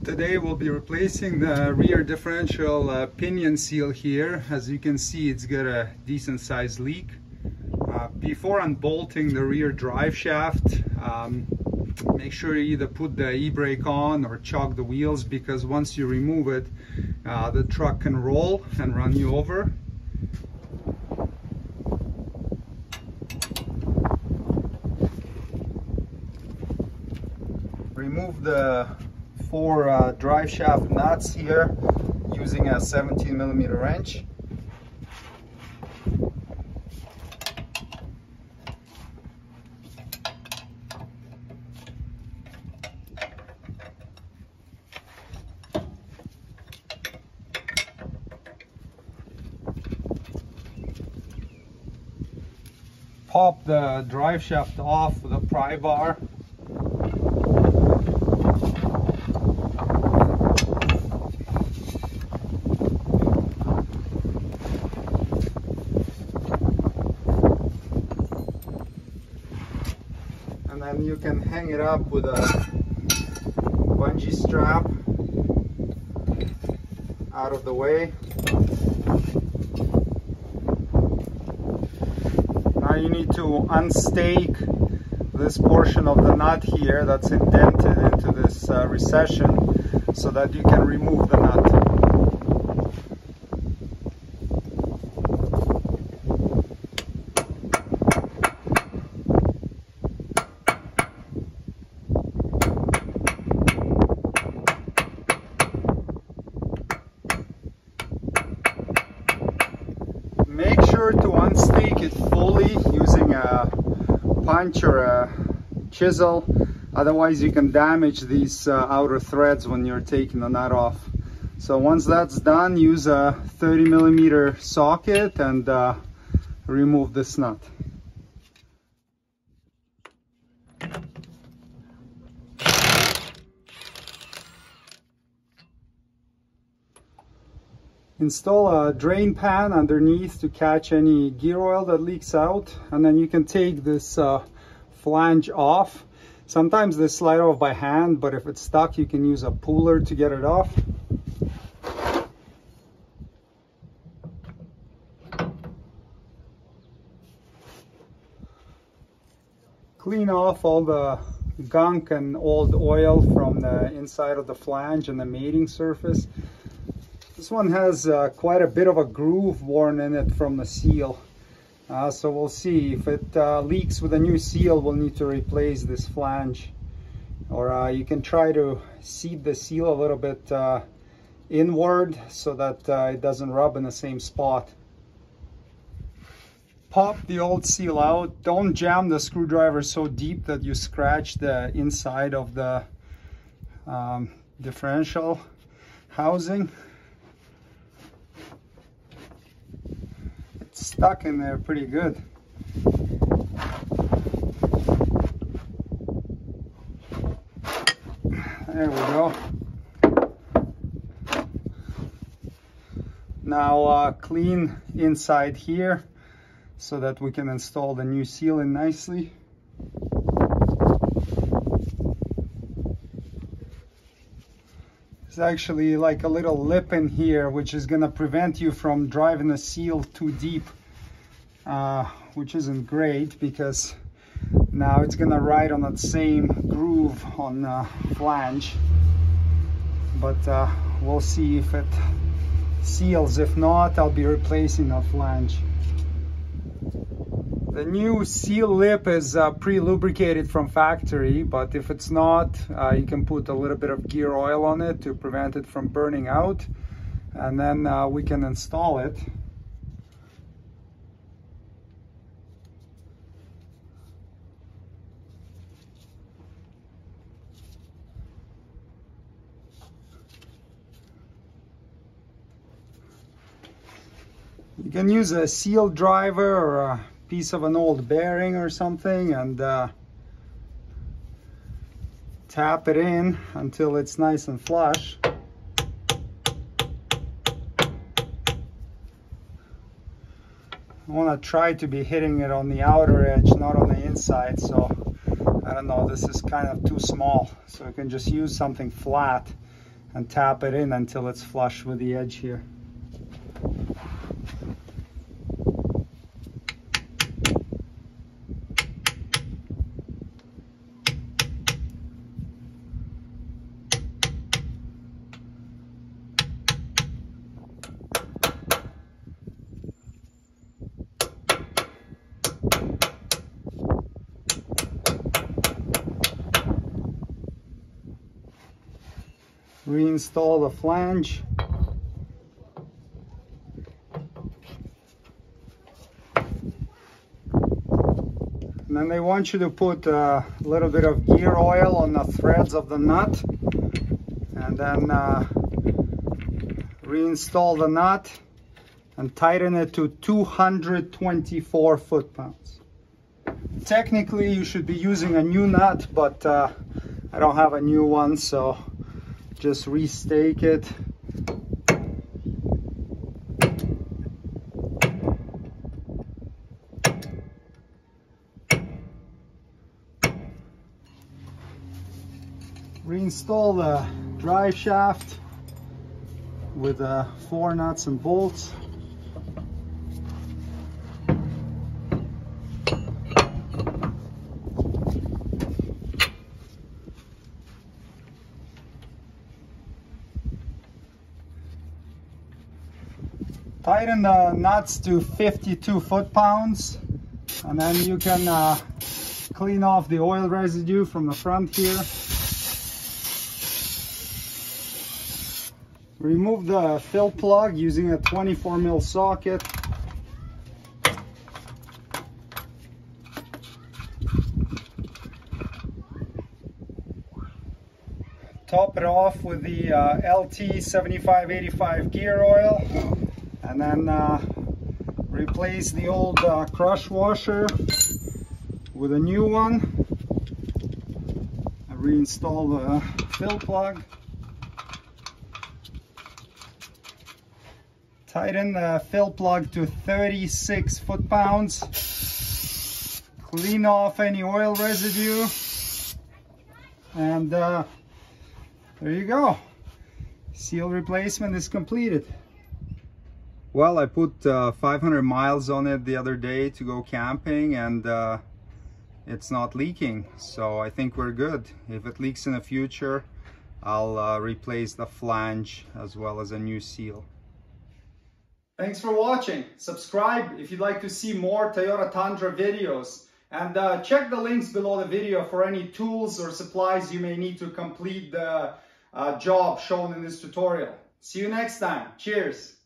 Today we'll be replacing the rear differential pinion seal here. As you can see, it's got a decent sized leak. Before unbolting the rear drive shaft, make sure you either put the e-brake on or chock the wheels, because once you remove it, the truck can roll and run you over. Remove the 4 drive shaft nuts here using a 17mm wrench. Pop the drive shaft off with a pry bar. And then you can hang it up with a bungee strap out of the way. Now you need to unstake this portion of the nut here that's indented into this recession so that you can remove the nut. Make sure to unstake it fully using a punch or a chisel, otherwise you can damage these outer threads when you're taking the nut off. So once that's done, use a 30mm socket and remove this nut. Install a drain pan underneath to catch any gear oil that leaks out, and then you can take this flange off. Sometimes they slide off by hand, but if it's stuck you can use a puller to get it off. Clean off all the gunk and old oil from the inside of the flange and the mating surface. This one has quite a bit of a groove worn in it from the seal. So we'll see. If it leaks with a new seal, we'll need to replace this flange. Or you can try to seat the seal a little bit inward so that it doesn't rub in the same spot. Pop the old seal out. Don't jam the screwdriver so deep that you scratch the inside of the differential housing. Stuck in there pretty good. There we go. Now clean inside here so that we can install the new seal in nicely. There's actually like a little lip in here which is going to prevent you from driving the seal too deep, which isn't great because now it's going to ride on that same groove on the flange. But we'll see if it seals. If not, I'll be replacing that flange. The new seal lip is pre-lubricated from factory, but if it's not, you can put a little bit of gear oil on it to prevent it from burning out, and then we can install it. You can use a seal driver or a piece of an old bearing or something and tap it in until it's nice and flush. I want to try to be hitting it on the outer edge, not on the inside, so I don't know, this is kind of too small, so I can just use something flat and tap it in until it's flush with the edge here. Reinstall the flange. And then they want you to put a little bit of gear oil on the threads of the nut, and then reinstall the nut and tighten it to 224 foot-pounds. Technically you should be using a new nut, but I don't have a new one, so just restake it. Reinstall the drive shaft with 4 nuts and bolts. Tighten the nuts to 52 foot-pounds, and then you can clean off the oil residue from the front here. Remove the fill plug using a 24mm socket. Top it off with the LT 7585 gear oil, and then replace the old crush washer with a new one, and reinstall the fill plug. Tighten the fill plug to 36 foot-pounds. Clean off any oil residue, and there you go. Seal replacement is completed. Well, I put 500 miles on it the other day to go camping, and it's not leaking, so I think we're good. If it leaks in the future, I'll replace the flange as well as a new seal. Thanks for watching. Subscribe if you'd like to see more Toyota Tundra videos, and check the links below the video for any tools or supplies you may need to complete the job shown in this tutorial. See you next time. Cheers.